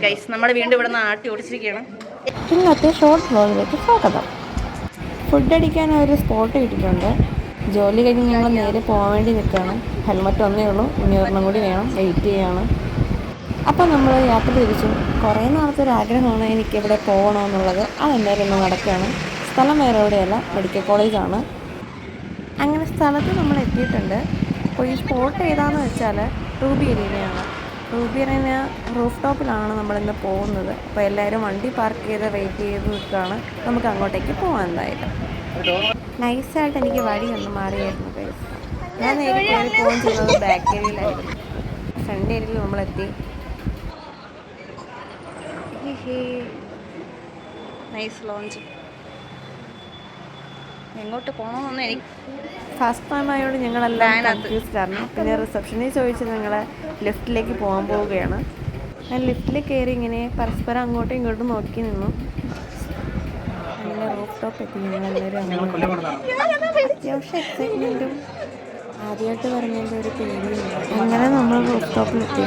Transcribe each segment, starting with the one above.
Guys നമ്മൾ വീണ്ടും ഇവിടെ നിന്ന് ആട്ടി ഓടിച്ചിരിക്കുകയാണ്. ഇന്നത്തെ ഷോർട്ട് വ്ലോഗിലേക്ക് സ്വാഗതം. ഫുഡ് അടിക്കാൻ ഒരു സ്പോട്ട് കിട്ടിയിട്ടുണ്ട്. ജോലി കഴിഞ്ഞ് ഞങ്ങൾ നേരെ പോകാൻ വേണ്ടി നിൽക്കുകയാണ്. ഹെൽമറ്റ് ഒന്നേ ഉള്ളൂ, ഇനി ഒരെണ്ണം കൂടി വേണം, വെയിറ്റ് ചെയ്യാണ്. അപ്പോൾ നമ്മൾ യാത്ര തിരിച്ചു. കുറേ നാളത്തെ ഒരു ആഗ്രഹമാണ് എനിക്ക് ഇവിടെ പോകണമെന്നുള്ളത്. അതെന്തായാലും ഒന്ന് നടക്കുകയാണ്. സ്ഥലം വേറെ എവിടെയല്ല, മെഡിക്കൽ കോളേജാണ്. അങ്ങനെ സ്ഥലത്ത് നമ്മൾ എത്തിയിട്ടുണ്ട്. അപ്പോൾ ഈ സ്പോട്ട് ഏതാണെന്ന് വെച്ചാൽ റൂബി അരീനയാണ്. റൂബി അരീന റൂഫ് ടോപ്പിലാണ് നമ്മളിന്ന് പോകുന്നത്. അപ്പോൾ എല്ലാവരും വണ്ടി പാർക്ക് ചെയ്ത് വെയിറ്റ് ചെയ്ത് നിൽക്കുകയാണ്. നമുക്ക് അങ്ങോട്ടേക്ക് പോകാൻ എന്തായാലും. നൈസായിട്ട് എനിക്ക് വഴിയൊന്നും മാറിയായിരുന്നു ഗൈസ്. ഞാൻ നേരെ കയറി പോകുകയും ചെയ്യുന്നത് ബാക്ക് ഏരിയയിലായിരുന്നു. ഫ്രണ്ട് ഏരിയയിൽ നമ്മളെത്തി. Nice launch. എങ്ങോട്ട് പോകണമെന്ന് എനിക്ക് ഫസ്റ്റ് ടൈം ആയതുകൊണ്ട് ഞങ്ങളെല്ലാം കൺഫ്യൂസ്ഡ് ആയിരുന്നു. പിന്നെ റിസപ്ഷനിൽ ചോദിച്ച് ഞങ്ങൾ ലിഫ്റ്റിലേക്ക് പോകാൻ പോവുകയാണ്. ഞാൻ ലിഫ്റ്റിൽ കയറി ഇങ്ങനെ പരസ്പരം അങ്ങോട്ടും ഇങ്ങോട്ടും നോക്കി നിന്നു. അങ്ങനെ റൂഫ് ടോപ്പ് എത്തി. ഞങ്ങളെല്ലാവരും അത്യാവശ്യം എക്സൈറ്റ്മെൻറ്റും ആദ്യമായിട്ട് പറഞ്ഞതിൻ്റെ ഒരു പേടിയുണ്ട്. അങ്ങനെ നമ്മൾ റൂഫ് ടോപ്പിലെത്തി.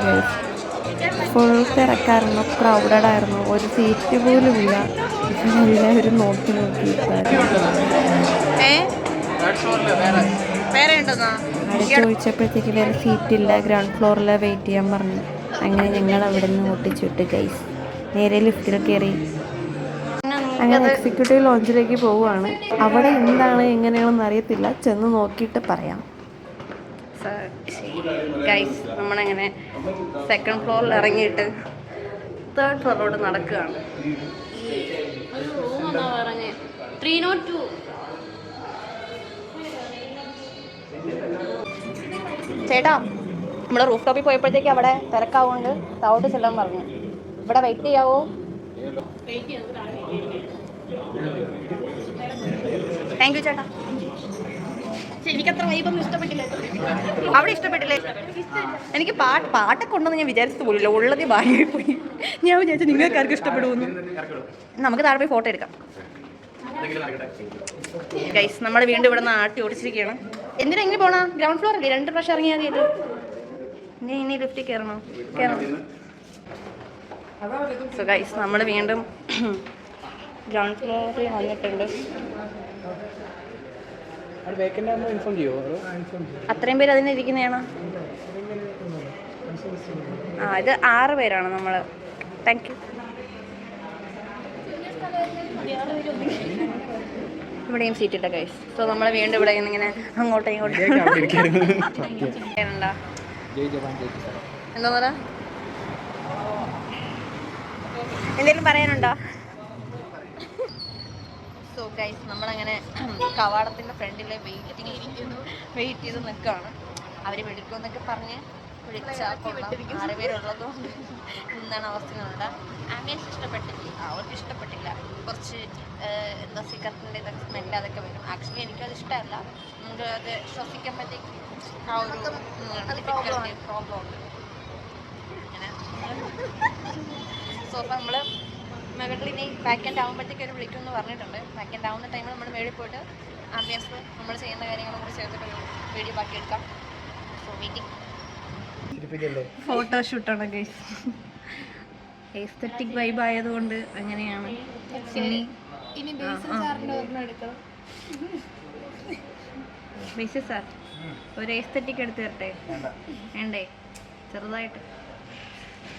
ഫുൾ തിരക്കായിരുന്നു, ക്രൗഡഡ് ആയിരുന്നു, ഒരു സീറ്റ് പോലും ഇല്ല. എല്ലാവരും നോക്കി അവിടെ ചോദിച്ചപ്പോഴത്തേക്ക് വേറെ സീറ്റില്ല, ഗ്രൗണ്ട് ഫ്ലോറിൽ വെയിറ്റ് ചെയ്യാൻ പറഞ്ഞു. അങ്ങനെ ഞങ്ങൾ അവിടെ നിന്ന് ഓട്ടിച്ചുവിട്ട് ഗൈസ് നേരെ ലിഫ്റ്റിൽ കയറി. അങ്ങനെ എക്സിക്യൂട്ടീവ് ലോഞ്ചിലേക്ക് പോവുകയാണ്. അവിടെ എന്താണ് എങ്ങനെയാണെന്ന് അറിയത്തില്ല, ചെന്ന് നോക്കിയിട്ട് പറയാം. ഗൈസ് നമ്മളങ്ങനെ സെക്കൻഡ് ഫ്ലോറിൽ ഇറങ്ങിയിട്ട് തേർഡ് ഫ്ലോറിലോട്ട് നടക്കുകയാണ്. ചേട്ടാ, നമ്മുടെ റൂഫ് ടോപ്പിൽ പോയപ്പോഴത്തേക്ക് അവിടെ തിരക്കാവുകൊണ്ട് താവോട്ട് ചെല്ലാൻ പറഞ്ഞു. ഇവിടെ വെയിറ്റ് ചെയ്യാവോ? താങ്ക് യു ചേട്ടാ. എനിക്കത്ര വൈബൊന്നും ഇഷ്ടപ്പെട്ടില്ല. അവിടെ ഇഷ്ടപ്പെട്ടില്ലേ? എനിക്ക് പാട്ടൊക്കെ ഉണ്ടെന്ന് ഞാൻ വിചാരിച്ചത് പോലില്ല. ഉള്ളത് ഭാര്യയായി പോയി. ഞാൻ വിചാരിച്ചു നിങ്ങൾക്ക് ആർക്കും ഇഷ്ടപ്പെടുമെന്ന്. നമുക്ക് താഴെ പോയി ഫോട്ടോ എടുക്കാം. ഗൈസ് നമ്മൾ വീണ്ടും ഇവിടെ നിന്ന് ആട്ടി ഓടിച്ചിരിക്കുകയാണ്. എന്തിനാ എങ്ങനെ പോണ? ഗ്രൗണ്ട് ഫ്ലോർ അല്ലേ, 2 പ്രാവശ്യം ഇറങ്ങിയാൽ മതിയല്ലോ. ഇനി ലിഫ്റ്റിൽ കയറണം. സോ ഗൈസ് നമ്മൾ വീണ്ടും ഗ്രൗണ്ട് ഫ്ലോറിൽ വന്നിട്ടുണ്ട്. അത്രയും പേര് അതിന് ഇരിക്കുന്നതാണ്. ഇത് 6 പേരാണ് നമ്മൾ. Thank you. ഇവിടെയും സീറ്റിട്ട ഗൈസ്. സോ നമ്മൾ വീണ്ടും ഇവിടെ ഇങ്ങനെ അങ്ങോട്ടും ഇങ്ങോട്ടും എന്താ പറയാ, എന്തെങ്കിലും പറയാനുണ്ടോ? സോ ഗൈസ് നമ്മളങ്ങനെ കവാടത്തിൻ്റെ ഫ്രണ്ടിൽ വെയിറ്റ് ചെയ്ത് നിൽക്കുകയാണ്. അവർ വിളിക്കുമെന്നൊക്കെ പറഞ്ഞ് വിളിച്ചാൽ 6 പേരുള്ളതുകൊണ്ട് എന്താണ് അവസ്ഥ എന്നുണ്ട്. ആംബിയൻസ് ഇഷ്ടപ്പെട്ടില്ല, അവർക്ക് ഇഷ്ടപ്പെട്ടില്ല. കുറച്ച് എന്താ സിഗരറ്റിൻ്റെ ഇതൊക്കെ സ്മെല്ല് അതൊക്കെ വരും. ആക്ച്വലി എനിക്കത് ഇഷ്ടമല്ല. നമുക്ക് അത് ശ്വസിക്കുമ്പോഴത്തേക്ക് ആ ഒരു പ്രോബ്ലം ഉണ്ട് അങ്ങനെ. സോ അപ്പോൾ നമ്മൾ മുകളിൽ ഇനി ബാക്ക് ആകുമ്പോഴത്തേക്ക് ഒരു വിളിക്കുമെന്ന് പറഞ്ഞിട്ടുണ്ട്. ബാക്ക് ആവുന്ന ടൈമിൽ നമ്മൾ മേളിൽ പോയിട്ട് ആംബിയൻസ് നമ്മൾ ചെയ്യുന്ന കാര്യങ്ങളും കൂടി ചേർത്തിട്ടൊരു വീഡിയോ ബാക്കി എടുക്കാം. സോ മീറ്റിംഗ് ഫോട്ടോഷൂട്ടാണ് ഗൈസ്. എസ്തെറ്റിക് വൈബ് ആയതുകൊണ്ട് അങ്ങനെയാണ്. ബേസിസ് സാർ ഒരു എസ്തെറ്റിക് എടുത്ത് തരട്ടെ? വേണ്ടേ? ചെറുതായിട്ട്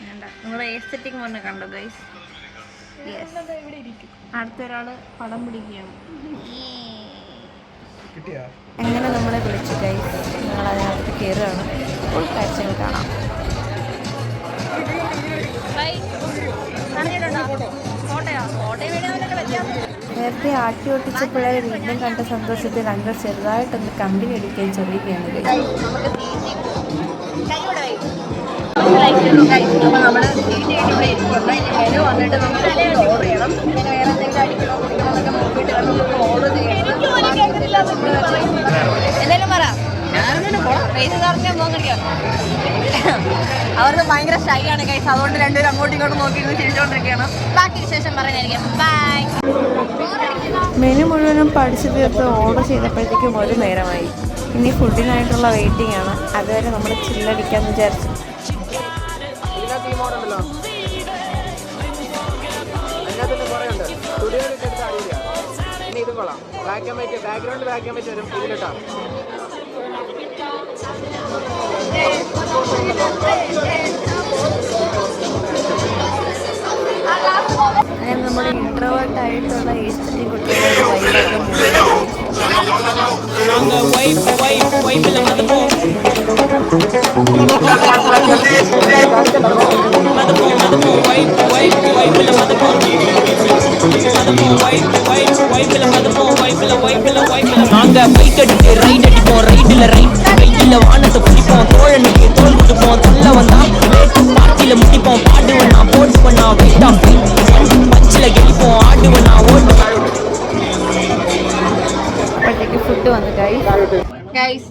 വേണ്ട. നിങ്ങൾ എസ്തെറ്റിക് പറഞ്ഞ് കണ്ടോ ഗൈസ്? യെസ്. അടുത്തൊരാള് പടം പിടിക്കുകയാണ്. അങ്ങനെ നമ്മളെ വിളിച്ചു ഗൈസ്. ഞങ്ങൾ അതിനകത്ത് കയറുകയാണ്. ഫുൾ കാഴ്ചകൾ കാണാം. നേരത്തെ ആട്ടി ഒട്ടിച്ചപ്പോഴേ വീണ്ടും കണ്ട സന്തോഷത്തിൽ അങ്ങൾ ചെറുതായിട്ടൊന്ന് കമ്പനി അടിക്കാൻ ചെറിയുകയാണ് ഗൈസ്. അപ്പോൾ നമ്മൾ ഇവിടെ ഇരിക്കുന്നുണ്ട്. ഇനി മെനു വന്നിട്ട് നമുക്ക് ഓർഡർ ചെയ്യണം. പിന്നെ വേറെ എന്തെങ്കിലും അടിക്കണോ കുടിക്കണോ എന്നൊക്കെ നോക്കിയിട്ട് വേണം നമുക്ക് ഓർഡർ ചെയ്യുന്നത്. എന്തായാലും പറ, ഞാനൊന്നും പോകണം. പൈസ പറഞ്ഞാൽ നോക്കിയോ? അവർക്ക് ഭയങ്കര ഷൈ ആണ് കൈസ്. അതുകൊണ്ട് രണ്ടുപേരും അങ്ങോട്ടും ഇങ്ങോട്ടും നോക്കിയിരുന്ന് ചിരിച്ചുകൊണ്ടിരിക്കുകയാണ്. ബാക്കി വിശേഷം പറയാനായിരിക്കും. ബൈ. മെനു മുഴുവനും പഠിച്ചു തീർത്ത് ഓർഡർ ചെയ്തപ്പോഴത്തേക്കും ഒരു നേരമായി. ഇനി ഫുഡിനായിട്ടുള്ള വെയിറ്റിംഗ് ആണ്. അതുവരെ നമ്മൾ ചില്ലടിക്കാമെന്ന് വിചാരിച്ചു. ഫുഡും കൊള്ളാം. Black and white background black and white വരും ഇതിലിട്ടാ. അങ്ങനെ നമ്മുടെ ഇൻട്രോവേർട്ട് ആയിട്ടുള്ള ഏസ്തറ്റിക് കുട്ടികളുടെ நாங்க பைக் அடிச்சு ரைட் அடிப்போம் ரைட்ல ரைட் கையில வானத்தை பிடிப்போம் தோழனுக்கு தோல் கொடுப்போம் தள்ள வந்தா பாட்டில முடிப்போம் பாடுவனா போடுவனா வெயிட் ஆஃப் பஞ்சில கெளிப்போம் ஆடுவனா ஓடுவன் അപ്പോഴത്തേക്ക് ഫുഡ് വന്നു ഗൈസ്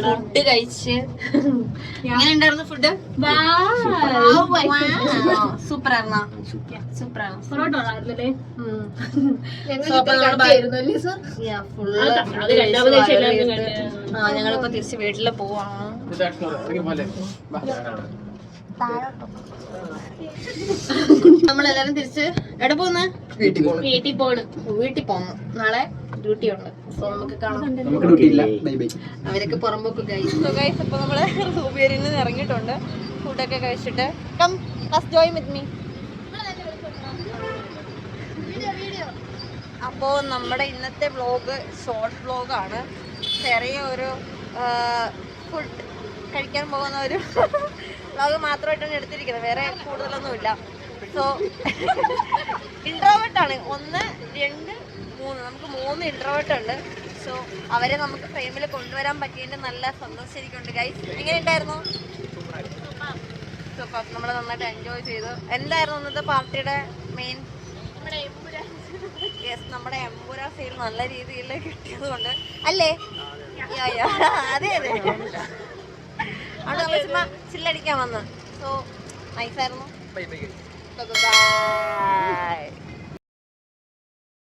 ഫുഡ് കഴിച്ച് എങ്ങനെ ഉണ്ടായിരുന്നു ഫുഡ്? സൂപ്പർ ആയിരുന്നോ? സൂപ്പർ ആണ്. ഞങ്ങളിപ്പോ തിരിച്ച് വീട്ടില് പോവാണ്. നമ്മളെല്ലാരും തിരിച്ച് എവിടെ പോകുന്ന? വീട്ടിൽ പോന്നു. നാളെ ഡ്യൂട്ടി ഉണ്ട്. സോ നമുക്ക് കാണാം. അവരൊക്കെ പുറമ്പോക്ക് ഗൈസ്. ഇപ്പൊ നമ്മള് റൂബിയറിൽ നിന്ന് ഇറങ്ങിയിട്ടുണ്ട്. ഫുഡൊക്കെ കഴിച്ചിട്ട് come let's join with me. അപ്പോൾ നമ്മുടെ ഇന്നത്തെ വ്ളോഗ് ഷോർട്ട് വ്ളോഗാണ്. ചെറിയ ഒരു ഫുഡ് കഴിക്കാൻ പോകുന്ന ഒരു വ്ളോഗ് മാത്രമായിട്ടാണ് എടുത്തിരിക്കുന്നത്. വേറെ കൂടുതലൊന്നുമില്ല. സോ ഇൻട്രോവേർട്ടാണ് 1 2 3 നമുക്ക് 3 ഇൻട്രോവേർട്ട് ഉണ്ട്. സോ അവരെ നമുക്ക് ഫ്രെയിമിൽ കൊണ്ടുവരാൻ പറ്റിയതിൻ്റെ നല്ല സന്തോഷം എനിക്കുണ്ട് ഗൈസ്. എങ്ങനെ ഉണ്ടായിരുന്നു? സൂപ്പർ. നമ്മൾ നന്നായിട്ട് എൻജോയ് ചെയ്തു. എന്തായിരുന്നു ഇന്നത്തെ പാർട്ടിയുടെ മെയിൻ? യെസ്, നമ്മുടെ എമ്പുരാ സീൽ നല്ല രീതിയിൽ കിട്ടിയത് കൊണ്ട് അല്ലേ? അതെ അതെ, അവിടെ നമ്മൾ ചുമ്മാ ചില്ലടിക്കാൻ വന്ന്. സോ നൈസായിരുന്നു. ബൈ.